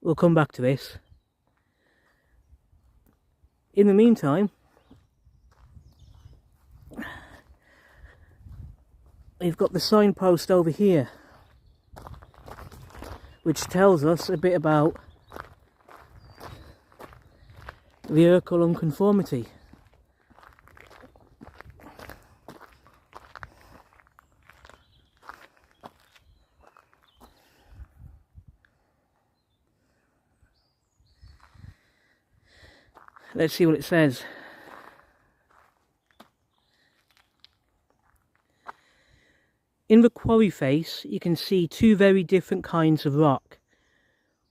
We'll come back to this. In the meantime, we've got the signpost over here, which tells us a bit about the Ercall Uncomformity. Let's see what it says. In the quarry face, you can see two very different kinds of rock.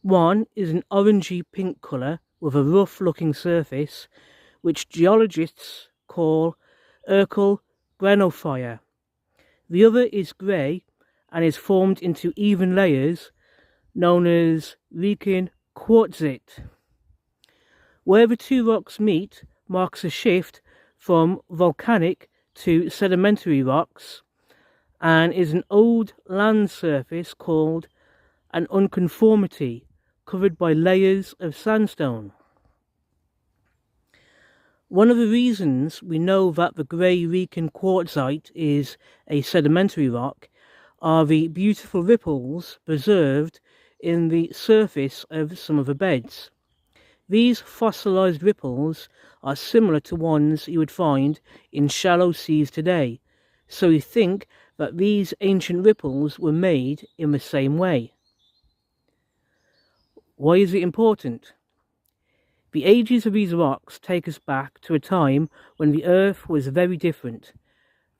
One is an orangey pink colour with a rough looking surface, which geologists call Ercall Uncomformity. The other is grey and is formed into even layers known as Ercall Quartzite. Where the two rocks meet marks a shift from volcanic to sedimentary rocks and is an old land surface called an unconformity, covered by layers of sandstone. One of the reasons we know that the grey Ercall Quartzite is a sedimentary rock are the beautiful ripples preserved in the surface of some of the beds. These fossilised ripples are similar to ones you would find in shallow seas today, so you think that these ancient ripples were made in the same way. Why is it important? The ages of these rocks take us back to a time when the earth was very different.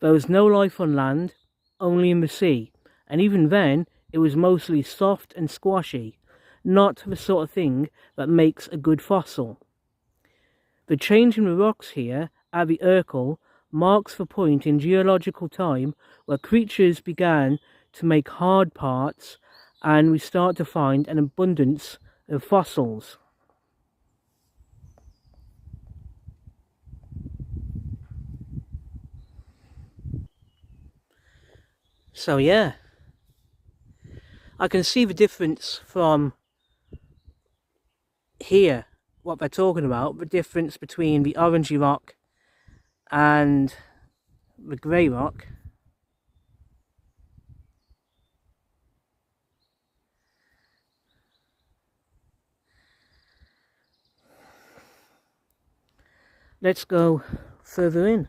There was no life on land, only in the sea, and even then it was mostly soft and squashy, not the sort of thing that makes a good fossil. The change in the rocks here at the Ercall marks the point in geological time where creatures began to make hard parts and we start to find an abundance of fossils. So yeah, I can see the difference from here, what they're talking about, the difference between the orangey rock and the grey rock. Let's go further in.